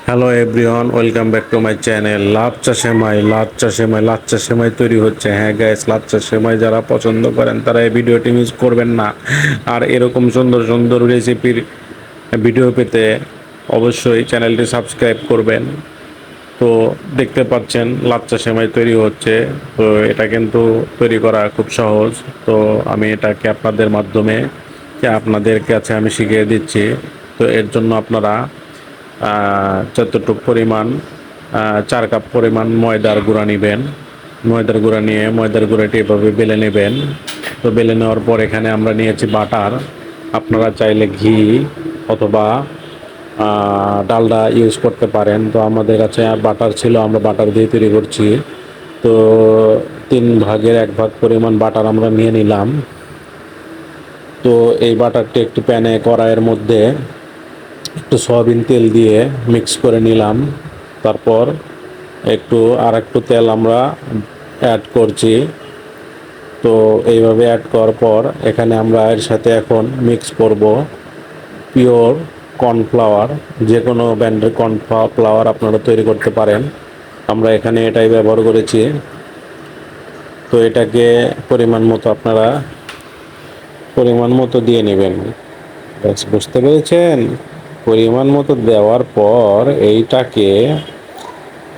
Hello everyone, welcome back to my channel. লাচ্চা সেমাই তৈরি হচ্ছে। হ্যাঁ গাইস, লাচ্চা সেমাই যারা পছন্দ করেন তারা এই ভিডিওটি মিস করবেন না। আর এরকম সুন্দর সুন্দর রেসিপির ভিডিও পেতে অবশ্যই চ্যানেলটি সাবস্ক্রাইব করবেন। তো দেখতে পাচ্ছেন লাচ্চা সেমাই তৈরি হচ্ছে। তো এটা কিন্তু তৈরি করা খুব সহজ। তো আমি এটাকে আপনাদের কাছে আমি শিখিয়ে দিচ্ছি। তো এর জন্য আপনারা যতটুকু পরিমাণ 4 কাপ পরিমাণ ময়দার গুঁড়া নেবেন। ময়দার গুঁড়া নিয়ে ময়দার গুঁড়াটি এভাবে বেলে নেবেন। তো বেলে নেওয়ার পর এখানে আমরা নিয়েছি বাটার। আপনারা চাইলে ঘি অথবা ডালডা ইউজ করতে পারেন। তো আমাদের কাছে বাটার ছিল, আমরা বাটার দিয়ে তৈরি করছি। তো 1/3 ভাগ পরিমাণ বাটার আমরা নিয়ে নিলাম। তো এই বাটারটি একটি প্যানে কড়াইয়ের মধ্যে একটু সয়াবিন তেল দিয়ে মিক্স করে নিলাম। তারপর একটু তেল আমরা অ্যাড করছি। তো এইভাবে অ্যাড করার পর এখানে আমরা এর সাথে এখন মিক্স করব পিওর কর্নফ্লাওয়ার। যে কোনো ব্র্যান্ডের কর্নফ্লাওয়ার আপনারা তৈরি করতে পারেন, আমরা এখানে এটাই ব্যবহার করেছি। তো এটাকে পরিমাণ মতো দিয়ে নেবেন। ব্যাস, বুঝতে পেরেছেন? পরিমাণ মতো দেওয়ার পর এইটাকে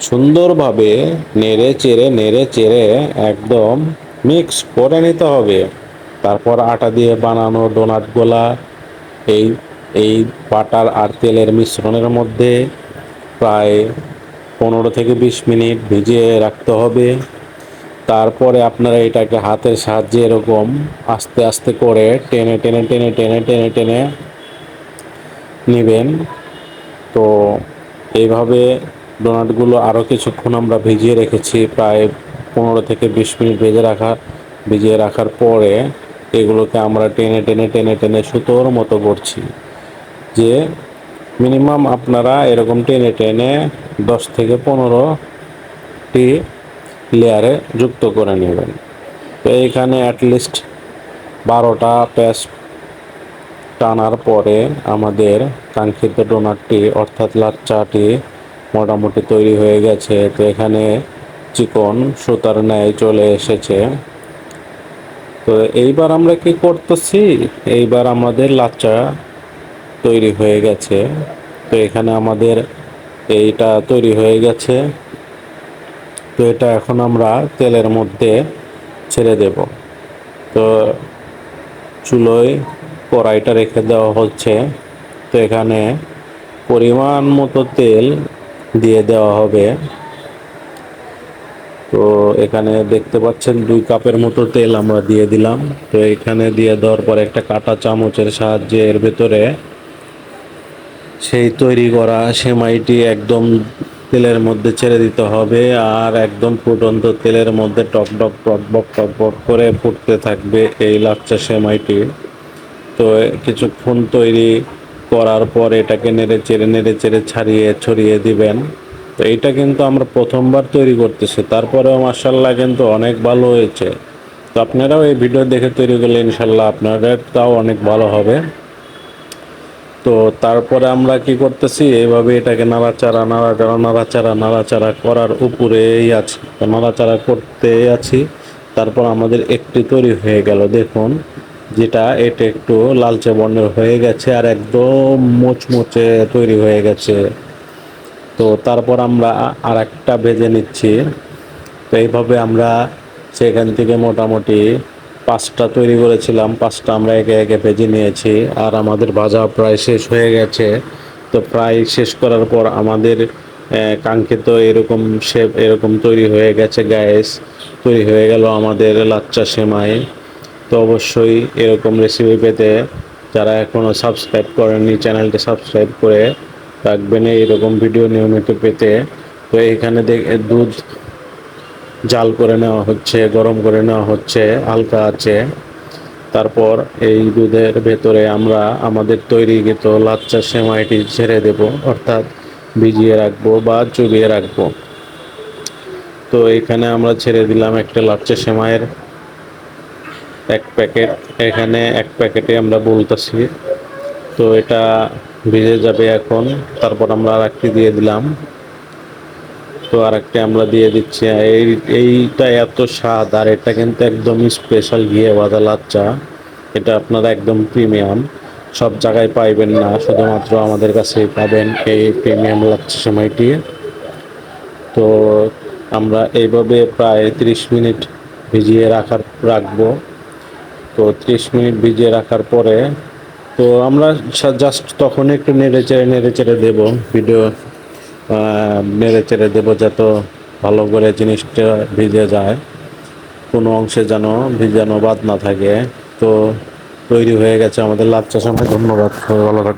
সুন্দরভাবে নেড়ে চেড়ে একদম মিক্স করে নিতে হবে। তারপর আটা দিয়ে বানানো ডোনাটগুলা এই এই বাটার আর তেলের মিশ্রণের মধ্যে প্রায় 15 থেকে 20 মিনিট ভিজিয়ে রাখতে হবে। তারপরে আপনারা এটাকে হাতের সাহায্যে এরকম আস্তে আস্তে করে টেনে নেবেন। তো এইভাবে ডোনাটগুলো আরও কিছুক্ষণ আমরা ভিজিয়ে রেখেছি, প্রায় 15 থেকে 20 মিনিট ভিজিয়ে রাখার পরে এগুলোকে আমরা টেনে সুতোর মতো করছি। যে মিনিমাম আপনারা এরকম টেনে 10 থেকে 15টি লেয়ারে যুক্ত করে নেবেন। তো এইখানে অ্যাটলিস্ট 12টা প্যাচ টানার পরে আমাদের কাঙ্ক্ষিত ডোনাটটি অর্থাৎ লাচ্চাটি মোটামুটি তৈরি হয়ে গেছে। তো এখানে চিকন সুতার ন্যায় চলে এসেছে। তো এইবার আমরা কি করতেছি, এইবার আমাদের লাচ্চা তৈরি হয়ে গেছে। তো এখানে আমাদের এইটা তৈরি হয়ে গেছে। তো এটা এখন আমরা তেলের মধ্যে ছেড়ে দেব। তো চুলোয় কড়াইটা রেখে দেওয়া হচ্ছে। তো এখানে পরিমাণ মতো তেল দিয়ে দেওয়া হবে। তো এখানে দেখতে পাচ্ছেন 2 কাপের মতো তেল আমরা দিয়ে দিলাম। তো এখানে দিয়ে দেওয়ার পর একটা কাঁটা চামচের সাহায্যে এর ভেতরে সেই তৈরি করা সেমাইটি একদম তেলের মধ্যে ছেড়ে দিতে হবে। আর একদম ফুটন্ত তেলের মধ্যে টক বক করে ফুটতে থাকবে এই লাচ্চা সেমাইটি। তো কিছুক্ষণ তৈরি করার পর এটাকে নেড়ে চেড়ে ছড়িয়ে দিবেন। তো এইটা কিন্তু আমরা প্রথমবার তৈরি করতেছি, তারপরেও মাশাআল্লাহ কিন্তু অনেক ভালো হয়েছে। তো আপনারাও এই ভিডিও দেখে তৈরি করলে ইনশাল্লাহ আপনাদের তাও অনেক ভালো হবে। তো তারপরে আমরা কি করতেছি, এইভাবে এটাকে নাড়াচাড়া করার উপরেই আছি। তো নাড়াচাড়া করতে আছি। তারপর আমাদের একটি তৈরি হয়ে গেল, দেখুন, এটা একটু লালচে বর্ণের হয়ে গেছে আর একদম মুচমুচে তৈরি হয়ে গেছে। তো তারপর আমরা আর একটা ভেজে নিচ্ছি। তো এইভাবে আমরা সেখান থেকে মোটামুটি 5টা তৈরি করেছিলাম, 5টা আমরা একে একে ভেজে নিয়েছি। আর আমাদের ভাজা প্রায় শেষ হয়ে গেছে। তো প্রায় শেষ করার পর আমাদের কাঙ্ক্ষিত এরকম তৈরি হয়ে গেছে গ্যাস। তৈরি হয়ে গেল আমাদের লাচ্চা সেমাই। তো অবশ্যই এরকম রেসিপি পেতে যারা এখনও সাবস্ক্রাইব করেননি চ্যানেলটি সাবস্ক্রাইব করে রাখবেন এইরকম ভিডিও নিয়মিত পেতে। তো এইখানে দুধ জাল করে নেওয়া হচ্ছে, গরম করে নেওয়া হচ্ছে হালকা আছে। তারপর এই দুধের ভেতরে আমরা আমাদের তৈরিকৃত লাচ্চা সেমাইটি ছেড়ে দেব, অর্থাৎ ভিজিয়ে রাখবো বা চুবিয়ে রাখবো। তো এখানে আমরা ছেড়ে দিলাম একটা লাচ্চা সেমাইয়ের 1 প্যাকেট। এখানে 1 প্যাকেটে আমরা বলতেছি। তো এটা ভিজে যাবে এখন। তারপর আমরা আর একটি দিয়ে দিলাম। তো আর একটা আমরা দিয়ে দিচ্ছি। এইটা এত স্বাদ, আর এটা কিন্তু একদম স্পেশাল ঘিয়ে ভাজা লাচ্চা। এটা আপনারা একদম প্রিমিয়াম, সব জায়গায় পাইবেন না, শুধুমাত্র আমাদের কাছেই পাবেন এই প্রিমিয়াম লাচ্চা সময়টি। তো আমরা এইভাবে প্রায় 30 মিনিট ভিজিয়ে রাখবো। তো 30 মিনিট ভিজিয়ে রাখার পরে তো আমরা জাস্ট তখন একটু নেড়ে চেড়ে দেবো। ভিডিও নেড়ে চেড়ে দেবো যাতে ভালো করে জিনিসটা ভিজে যায়, কোনো অংশে যেন ভিজানো বাদ না থাকে। তো তৈরি হয়ে গেছে আমাদের লাচ্চা সময়। ধন্যবাদ, সবাই ভালো থাকবেন।